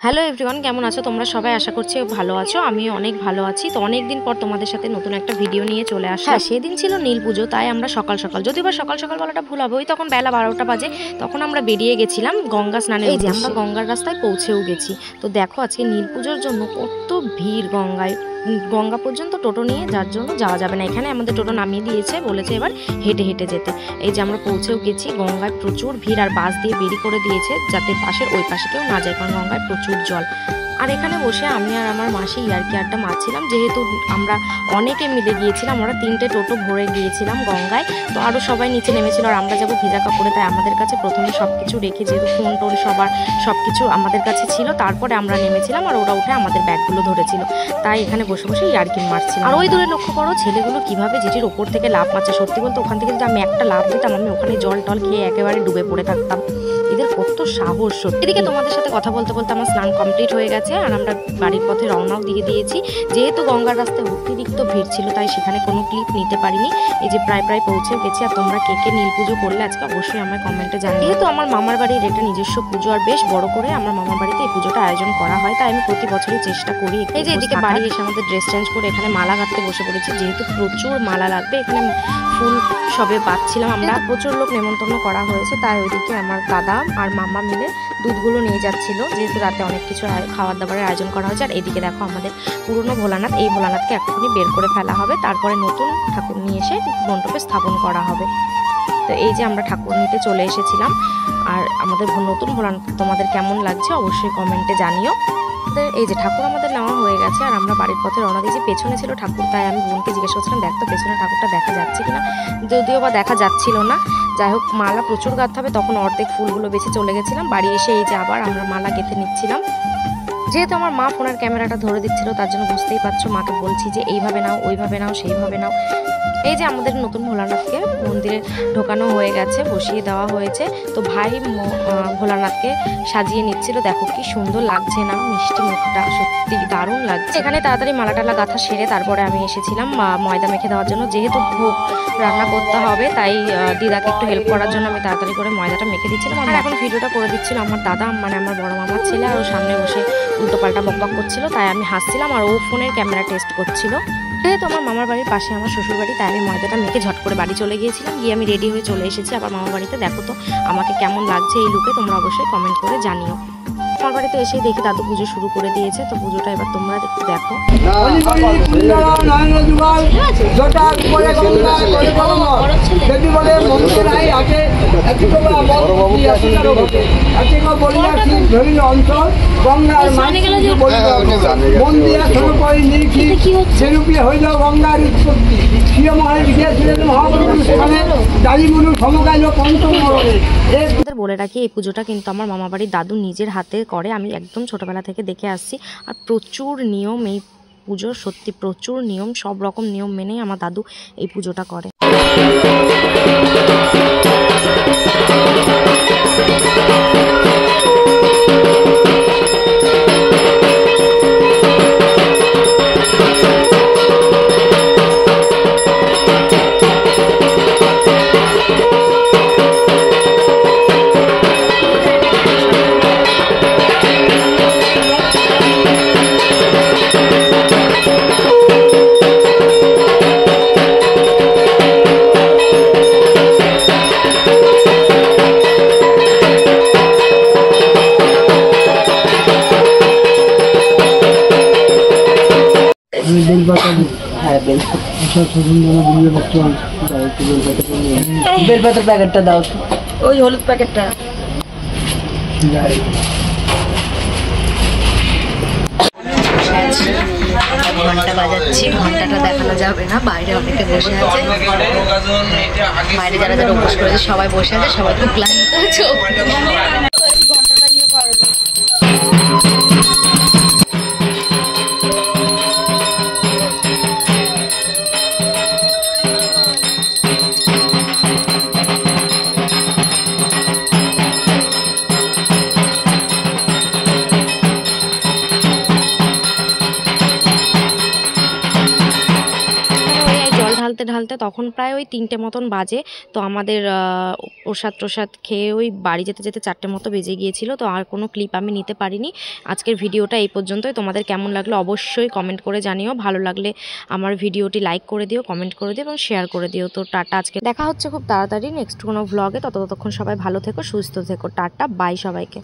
Hello everyone, কেমন আছো তোমরা সবাই? আশা করছি ভালো আছো। আমি অনেক ভালো আছি। তো অনেক দিন পর তোমাদের সাথে নতুন একটা ভিডিও নিয়ে চলে আসা। হ্যাঁ, সেদিন ছিল নীল পুজো, তাই আমরা সকাল সকাল, যদিও বা সকাল সকাল বলাটা ভুল হবে, ওই তখন বেলা 12টা বাজে, তখন আমরা বেরিয়ে গেছিলাম গঙ্গা স্নানের। এই যে আমরা গঙ্গার রাস্তায় পৌঁছেও গেছি। তো দেখো আজকে নীল পুজোর জন্য কত ভিড় গঙ্গায়, গঙ্গা পর্যন্ত টোটো নিয়ে যার জন্য যাওয়া যাবে না। এখানে আমাদের টোটো নামিয়ে দিয়েছে, বলেছে এবার হেঁটে হেঁটে যেতে। এই যে আমরা পৌঁছেও গেছি। গঙ্গায় প্রচুর ভিড়, আর বাস দিয়ে বেরি করে দিয়েছে যাতে পাশের ওই পাশে কেউ না যায়, কারণ গঙ্গায় প্রচুর জল। আর এখানে বসে আমি আর আমার মাসি ইয়ার্কি আড্ডা মারছিলাম, যেহেতু আমরা অনেকে মিলে গিয়েছিলাম, আমরা 3টে টোটো ভরে গিয়েছিলাম গঙ্গায়। তো আরও সবাই নিচে নেমেছিল, আর আমরা যাবো ভেজা কাপড়ে, তাই আমাদের কাছে প্রথমে সব কিছু রেখে, যেহেতু ফোন টোন সবার সব কিছু আমাদের কাছে ছিল, তারপরে আমরা নেমেছিলাম, আর ওরা উঠে আমাদের ব্যাগগুলো ধরেছিল। তাই এখানে বসে বসে ইয়ার্কি মারছিলাম। আর ওই দূরে লক্ষ্য করো ছেলেগুলো কিভাবে যেটির ওপর থেকে লাফ মারছে। সত্যি বলতে ওখান থেকে যদি আমি একটা লাফ দিতাম, আমি ওখানে জল টল খেয়ে একেবারে ডুবে পড়ে থাকতাম। এদের কত সাহস সত্যি। এদিকে তোমাদের সাথে কথা বলতে বলতে আমার স্নান কমপ্লিট হয়ে গেছে, আর আমরা বাড়ির পথে রওনাও দিয়ে দিয়েছি। যেহেতু গঙ্গার রাস্তায় অতিরিক্ত ভিড় ছিল, তাই সেখানে কোনো ক্লিপ নিতে পারিনি। এই যে প্রায় পৌঁছে গেছি। আর তোমরা কে কে নীল পুজো করলে আজকে অবশ্যই আমার কমেন্টে জানিও। যেহেতু আমার মামার বাড়ির এটা নিজস্ব পুজো, আর বেশ বড় করে আমার মামার বাড়িতে এই পুজোটা আয়োজন করা হয়, তাই আমি প্রতি বছরই চেষ্টা করি। এই যে এদিকে বাড়ি এসে আমাদের ড্রেস চেঞ্জ করে এখানে মালা গাঁথতে বসে পড়েছি, যেহেতু প্রচুর মালা লাগবে। এখানে ফুল সবে পাচ্ছিলাম আমরা, প্রচুর লোক নেমন্তন্ন করা হয়েছে, তাই ওইদিকে আমার দাদা আর মামা মিলে দুধগুলো নিয়ে যাচ্ছিল, যেহেতু রাতে অনেক কিছু খাবার দাবারের আয়োজন করা হয়েছে। আর এদিকে দেখো আমাদের পুরনো ভোলানাথ, এই ভোলানাথকে এক্ষুনি বের করে ফেলা হবে, তারপরে নতুন ঠাকুর নিয়ে এসে মণ্ডপে স্থাপন করা হবে। তো এই যে আমরা ঠাকুর নিতে চলে এসেছিলাম। আর আমাদের নতুন ভোলানাথ তোমাদের কেমন লাগছে অবশ্যই কমেন্টে জানিও। এই যে ঠাকুর আমাদের নেওয়া হয়ে গেছে, আর আমরা বাড়ির পথে রওনা দিয়েছি। পেছনে ছিল ঠাকুর, তাই আমি বোনকে জিজ্ঞেস করছিলাম, দেখ তো পেছনে ঠাকুরটা দেখা যাচ্ছে কিনা, যদিও বা দেখা যাচ্ছিল না। যাই হোক, মালা প্রচুর গাঁথতে হবে, তখন অর্ধেক ফুলগুলো বেছে চলে গেছিলাম। বাড়ি এসে এই যে আবার আমরা মালা গেঁথে নিচ্ছিলাম। যেহেতু আমার মা ফোনের ক্যামেরাটা ধরে দিচ্ছিল, তার জন্য বুঝতেই পারছো মাকে বলছি যে এইভাবে নাও, ওইভাবে নাও, সেইভাবে নাও। এই যে আমাদের নতুন ভোলানাথকে মন্দিরে ঢোকানো হয়ে গেছে, বসিয়ে দেওয়া হয়েছে। তো ভাই ভোলানাথকে সাজিয়ে নিচ্ছিল। দেখো কি সুন্দর লাগছে না, মিষ্টি মুখটা সত্যি দারুণ লাগছে। এখানে তাড়াতাড়ি মালা টালা গাঁথা সেরে তারপরে আমি এসেছিলাম ময়দা মেখে দেওয়ার জন্য। যেহেতু ভোগ রান্না করতে হবে, তাই দিদাকে একটু হেল্প করার জন্য আমি তাড়াতাড়ি করে ময়দাটা মেখে দিচ্ছিলাম। আর এখন ভিডিওটা করে দিচ্ছিল আমার দাদা, মানে আমার বড় মামার ছেলে, আর ও সামনে বসে উল্টোপাল্টা বকবক করছিল, তাই আমি হাসছিলাম, আর ও ফোনের ক্যামেরা টেস্ট করছিল। যেহেতু আমার মামার বাড়ির পাশে আমার শ্বশুর বাড়ি, তাই আমি ময়দাটা মেখে ঝট করে বাড়ি চলে গিয়েছিলাম। গিয়ে আমি রেডি হয়ে চলে এসেছি আবার মামার বাড়িতে। দেখো তো আমাকে কেমন লাগছে এই লুকে, তোমরা অবশ্যই কমেন্ট করে জানিও। আমার বাড়িতে এসেই দেখি দাদু পুজো শুরু করে দিয়েছে। তো পুজোটা এবার তোমরা একটু দেখো। বলে রাখি, এই পুজোটা কিন্তু আমার মামা বাড়ির দাদু নিজের হাতে করে, আমি একদম ছোটবেলা থেকে দেখে আসছি। আর প্রচুর নিয়ম এই পুজোর, সত্যি প্রচুর নিয়ম, সব রকম নিয়ম মেনেই আমার দাদু এই পুজোটা করে। বেলপাতার প্যাকেটটা দাও, ওই হলুদ প্যাকেটটা। ঘন্টা বাজাচ্ছি, ঘন্টাটা দেখানো যাবে না, বাইরে অনেকে বসে আছে, বাইরে যারা যারা উপোস করেছে সবাই বসে আছে, সবাই খুব ক্লান্ত আছে। ঘন্টাটা ইয়ে করো। আনতে তখন প্রায় ওই 3টে মতন বাজে। তো আমাদের প্রসাদ খেয়ে ওই বাড়ি যেতে যেতে 4টে মতো বেজে গিয়েছিল। তো আর কোনো ক্লিপ আমি নিতে পারিনি। আজকের ভিডিওটা এই পর্যন্তই। তোমাদের কেমন লাগলো অবশ্যই কমেন্ট করে জানিও। ভালো লাগলে আমার ভিডিওটি লাইক করে দিও, কমেন্ট করে দিও এবং শেয়ার করে দিও। তো টাটা, আজকে দেখা হচ্ছে খুব তাড়াতাড়ি নেক্সট কোনো ভ্লগে। ততক্ষণ সবাই ভালো থেকো, সুস্থ থেকো। টাটা, বাই সবাইকে।